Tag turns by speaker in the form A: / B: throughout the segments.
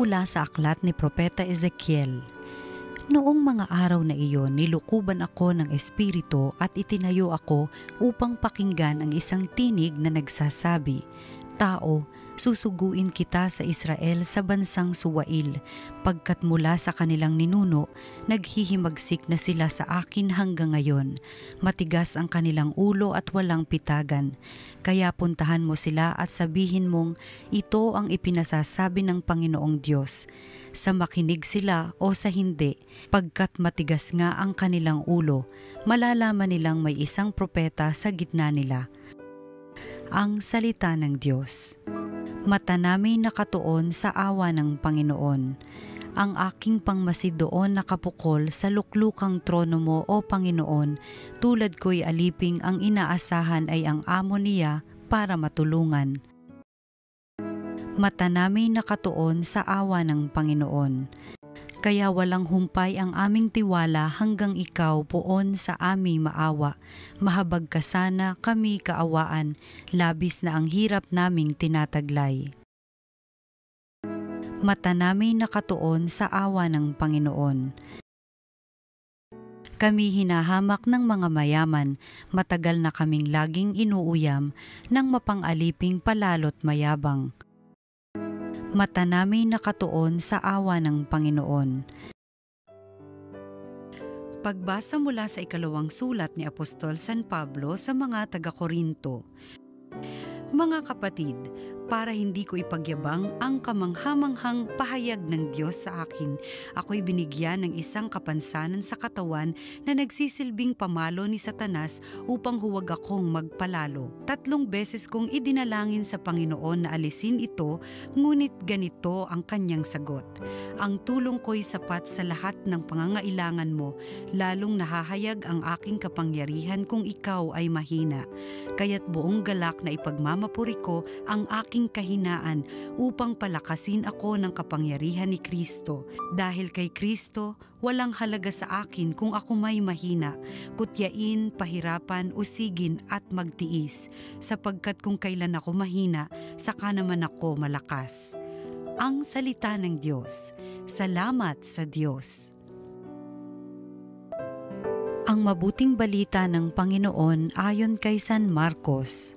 A: Mula sa aklat ni Propeta Ezekiel. Noong mga araw na iyon, nilukuban ako ng Espiritu at itinayo ako upang pakinggan ang isang tinig na nagsasabi, "Tao, susuguin kita sa Israel sa bansang Suwail, pagkat mula sa kanilang ninuno, naghihimagsik na sila sa akin hanggang ngayon. Matigas ang kanilang ulo at walang pitagan. Kaya puntahan mo sila at sabihin mong, ito ang ipinasasabi ng Panginoong Diyos. Sa makinig sila o sa hindi, pagkat matigas nga ang kanilang ulo, malalaman nilang may isang propeta sa gitna nila." Ang salita ng Diyos. Mata namin nakatuon sa awa ng Panginoon. Ang aking pangmasid doon nakapukol sa luklukang trono mo, O Panginoon, tulad ko'y aliping ang inaasahan ay ang amo niya para matulungan. Mata namin nakatuon sa awa ng Panginoon. Kaya walang humpay ang aming tiwala hanggang ikaw poon sa aming maawa. Mahabag ka sana kami kaawaan, labis na ang hirap naming tinataglay. Mata namin nakatuon sa awa ng Panginoon. Kami hinahamak ng mga mayaman, matagal na kaming laging inuuyam ng mapang-aliping palalo't mayabang. Mata namin nakatuon sa awa ng Panginoon. Pagbasa mula sa ikalawang sulat ni Apostol San Pablo sa mga taga-Korinto. Mga kapatid, para hindi ko ipagyabang ang kamanghamanghang pahayag ng Diyos sa akin, ako'y binigyan ng isang kapansanan sa katawan na nagsisilbing pamalo ni Satanas upang huwag akong magpalalo. 3 beses kong idinalangin sa Panginoon na alisin ito, ngunit ganito ang kanyang sagot. Ang tulong ko'y sapat sa lahat ng pangangailangan mo, lalong nahahayag ang aking kapangyarihan kung ikaw ay mahina. Kaya't buong galak na ipagmamapuri ko ang aking kahinaan upang palakasin ako ng kapangyarihan ni Kristo. Dahil kay Kristo, walang halaga sa akin kung ako may mahina, kutyain, pahirapan, usigin at magtiis, sapagkat kung kailan ako mahina, saka naman ako malakas. Ang salita ng Diyos. Salamat sa Diyos. Ang mabuting balita ng Panginoon ayon kay San Marcos.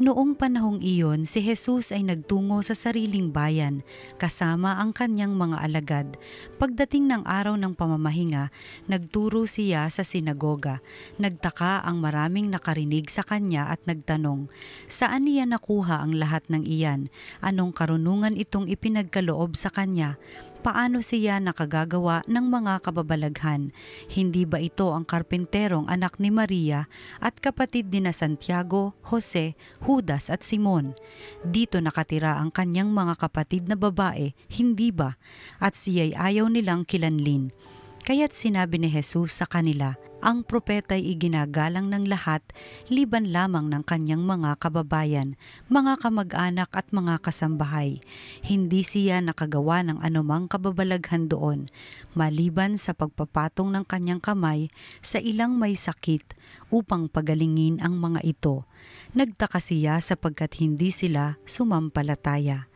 A: Noong panahong iyon, si Jesus ay nagtungo sa sariling bayan, kasama ang kanyang mga alagad. Pagdating ng araw ng pamamahinga, nagturo siya sa sinagoga. Nagtaka ang maraming nakarinig sa kanya at nagtanong, saan niya nakuha ang lahat ng iyan? Anong karunungan itong ipinagkaloob sa kanya? Paano siya nakagagawa ng mga kababalaghan? Hindi ba ito ang karpenterong anak ni Maria at kapatid ni na Santiago, Jose, Judas at Simon? Dito nakatira ang kanyang mga kapatid na babae, hindi ba? At siya'y ayaw nilang kilanlin. Kaya't sinabi ni Jesus sa kanila, ang propeta'y iginagalang ng lahat, liban lamang ng kanyang mga kababayan, mga kamag-anak at mga kasambahay. Hindi siya nakagawa ng anumang kababalaghan doon, maliban sa pagpapatong ng kanyang kamay sa ilang may sakit upang pagalingin ang mga ito. Nagtaka siya sapagkat hindi sila sumampalataya.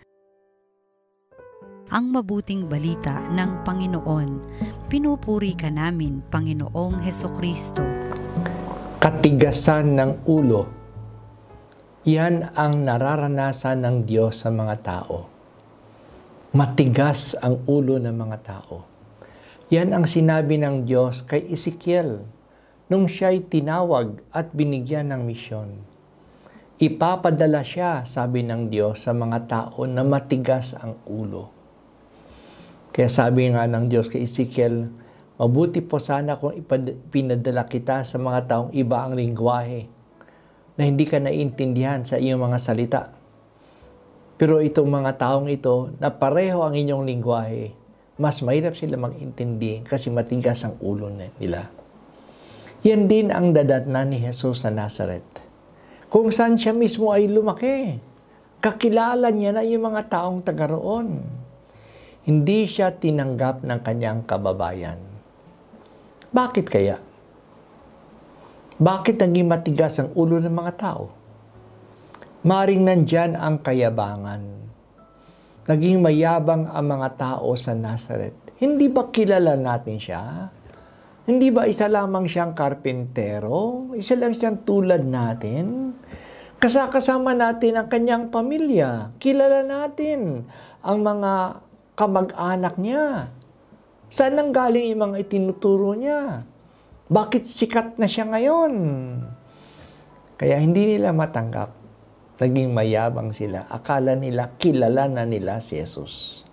A: Ang mabuting balita ng Panginoon. Pinupuri ka namin, Panginoong Hesukristo.
B: Katigasan ng ulo. Yan ang nararanasan ng Diyos sa mga tao. Matigas ang ulo ng mga tao. Yan ang sinabi ng Diyos kay Ezekiel nung siya'y tinawag at binigyan ng misyon. Ipapadala siya, sabi ng Diyos, sa mga tao na matigas ang ulo. Kaya sabi nga ng Diyos kay Ezekiel, mabuti po sana kung pinadala kita sa mga taong iba ang lingwahe na hindi ka naiintindihan sa iyong mga salita. Pero itong mga taong ito na pareho ang inyong lingwahe, mas mahirap sila mag-intindi kasi matigas ang ulo nila. Yan din ang dadatnan ni Jesus sa Nazareth. kung saan siya mismo ay lumaki. Kakilala niya na yung mga taong taga roon. Hindi siya tinanggap ng kanyang kababayan. Bakit kaya? Bakit naging matigas ang ulo ng mga tao? Maring nandyan ang kayabangan. Naging mayabang ang mga tao sa Nazareth. Hindi ba kilala natin siya? Hindi ba isa lamang siyang karpintero? Isa lang siyang tulad natin? Kasama natin ang kanyang pamilya. Kilala natin ang mga kamag-anak niya. Saan nang galing yung mga itinuturo niya? Bakit sikat na siya ngayon? Kaya hindi nila matanggap. Naging mayabang sila. Akala nila kilala na nila si Jesus.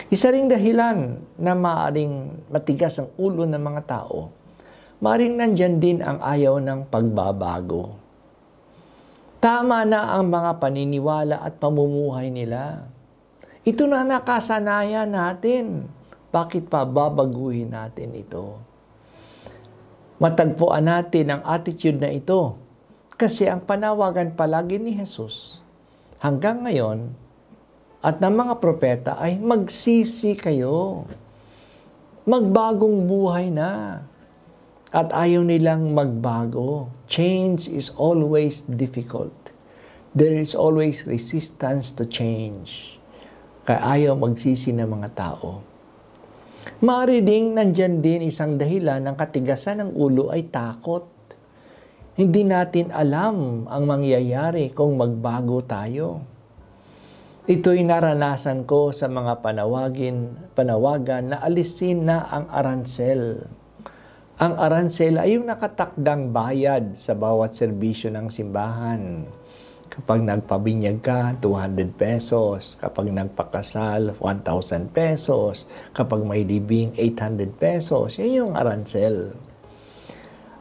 B: Isa ring dahilan na maaring matigas ang ulo ng mga tao, maaring nandyan din ang ayaw ng pagbabago. Tama na ang mga paniniwala at pamumuhay nila. Ito na nakasanayan natin. Bakit pa babaguhin natin ito? Matagpuan natin ang attitude na ito kasi ang panawagan palagi ni Jesus hanggang ngayon at ng mga propeta ay magsisi kayo. Magbagong buhay na. At ayaw nilang magbago. Change is always difficult. There is always resistance to change. Kaya ayaw magsisi ng mga tao. Maaari ding nandyan din isang dahilan ng katigasan ng ulo ay takot. Hindi natin alam ang mangyayari kung magbago tayo. Ito'y naranasan ko sa mga panawagan na alisin na ang aransel. Ang aransel ay yung nakatakdang bayad sa bawat serbisyo ng simbahan. Kapag nagpabinyag ka, 200 pesos. Kapag nagpakasal, 1,000 pesos. Kapag may libing, 800 pesos. Yan yung aransel.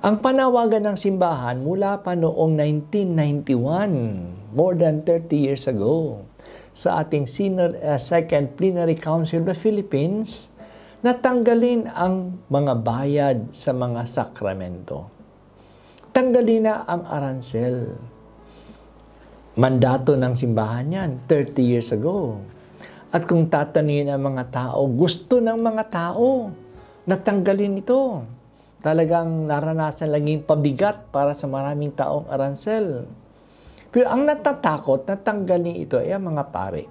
B: Ang panawagan ng simbahan mula pa noong 1991, more than 30 years ago, sa ating Second Plenary Council of the Philippines, natanggalin ang mga bayad sa mga sakramento. Tanggalin na ang aransel. Mandato ng simbahan yan, 30 years ago. At kung tatanungin ang mga tao, gusto ng mga tao natanggalin ito. Talagang naranasan laging pabigat para sa maraming taong aransel. Pero ang natatakot na tanggalin ito ay ang mga pare.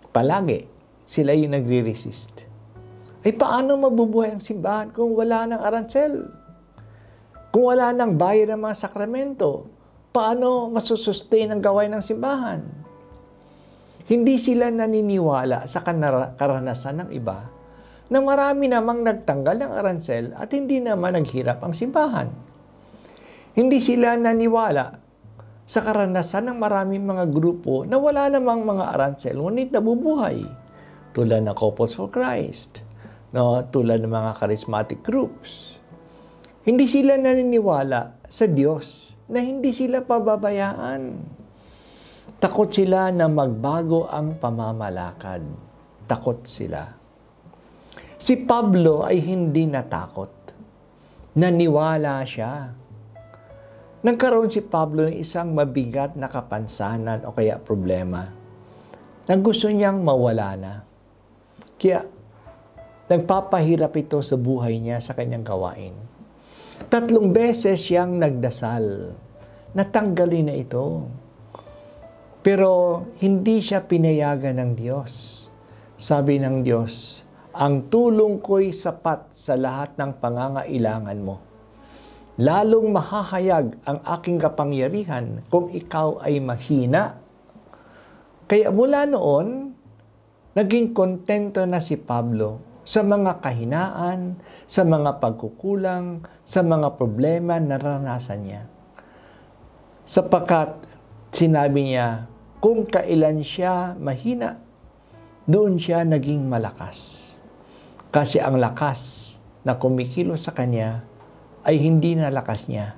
B: Palagi, sila yung nagre-resist. Ay paano mabubuhay ang simbahan kung wala ng aransel? Kung wala ng bayad ng mga sakramento, paano masusustain ang gawain ng simbahan? Hindi sila naniniwala sa karanasan ng iba na marami namang nagtanggal ng aransel at hindi naman naghirap ang simbahan. Hindi sila naniwala sa karanasan ng maraming mga grupo na wala namang mga aransel, ngunit nabubuhay. Tulad ng Couples for Christ, no? Tulad ng mga charismatic groups. Hindi sila naniniwala sa Diyos na hindi sila pababayaan. Takot sila na magbago ang pamamalakad. Takot sila. Si Pablo ay hindi natakot. Naniwala siya. Nagkaroon si Pablo ng isang mabigat na kapansanan o kaya problema na gusto niyang mawala na. Kaya nagpapahirap ito sa buhay niya sa kanyang gawain. 3 beses siyang nagdasal. Natanggalin na ito. Pero hindi siya pinayagan ng Diyos. Sabi ng Diyos, ang tulong ko'y sapat sa lahat ng pangangailangan mo. Lalong mahahayag ang aking kapangyarihan kung ikaw ay mahina. Kaya mula noon, naging kontento na si Pablo sa mga kahinaan, sa mga pagkukulang, sa mga problema na naranasan niya. Sapagkat sinabi niya, kung kailan siya mahina, doon siya naging malakas. Kasi ang lakas na kumikilos sa kanya ay hindi na lakas niya,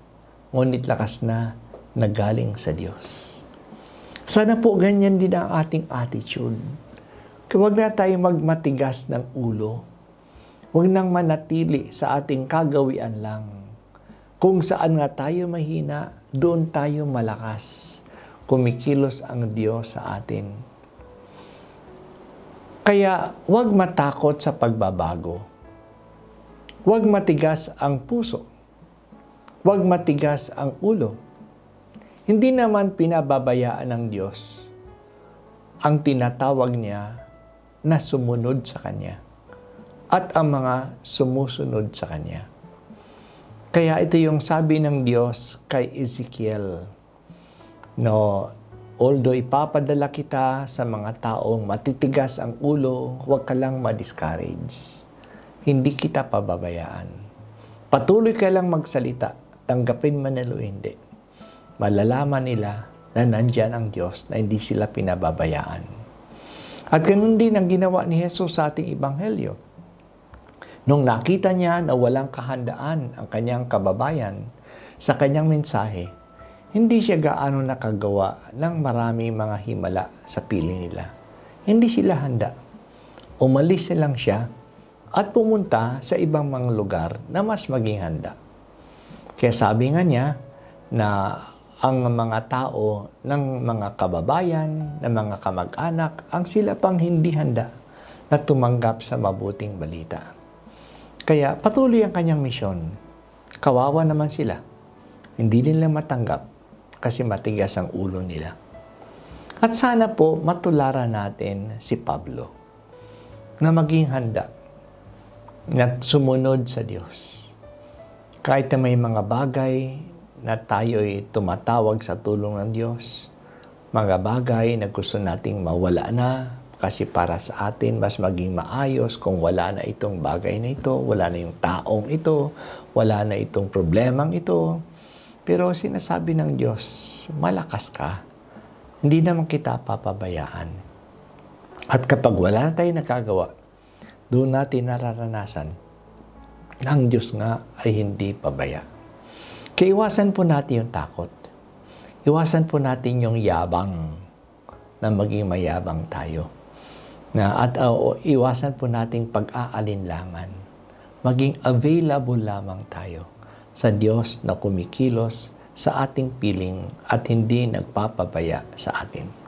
B: ngunit lakas na nagaling sa Diyos. Sana po ganyan din ang ating attitude. Huwag na tayo magmatigas ng ulo. Huwag nang manatili sa ating kagawian lang. Kung saan nga tayo mahina, doon tayo malakas. Kumikilos ang Diyos sa atin. Kaya huwag matakot sa pagbabago. Huwag matigas ang puso. Huwag matigas ang ulo. Hindi naman pinababayaan ng Diyos ang tinatawag niya na sumunod sa Kanya at ang mga sumusunod sa Kanya. Kaya ito yung sabi ng Diyos kay Ezekiel, no, although ipapadala kita sa mga taong matitigas ang ulo, huwag ka lang ma-discourage. Hindi kita pababayaan. Patuloy ka lang magsalita, tanggapin man nila o hindi. Malalaman nila na nandyan ang Diyos, na hindi sila pinababayaan. At ganun din ang ginawa ni Jesus sa ating Ebanghelyo. Nung nakita niya na walang kahandaan ang kanyang kababayan sa kanyang mensahe, hindi siya gaano nakagawa ng maraming mga himala sa piling nila. Hindi sila handa. Umalis na lang siya at pumunta sa ibang mga lugar na mas maging handa. Kaya sabi nga niya na ang mga tao ng mga kababayan, ng mga kamag-anak, ang sila pang hindi handa na tumanggap sa mabuting balita. Kaya patuloy ang kanyang misyon. Kawawa naman sila. Hindi nila matanggap kasi matigas ang ulo nila. At sana po matularan natin si Pablo na maging handa na sumunod sa Diyos. Kahit na may mga bagay na tayo'y tumatawag sa tulong ng Diyos, mga bagay na gusto nating mawala na, kasi para sa atin, mas maging maayos kung wala na itong bagay na ito, wala na yung taong ito, wala na itong problemang ito. Pero sinasabi ng Diyos, malakas ka. Hindi naman kita papabayaan. At kapag wala na tayong nagagawa, doon natin nararanasan na ang Diyos nga ay hindi pabaya. Kaya iwasan po natin yung takot. Iwasan po natin yung yabang na maging mayabang tayo. At iwasan po nating pag-aalinlangan. Maging available lamang tayo sa Diyos na kumikilos sa ating piling at hindi nagpapabaya sa atin.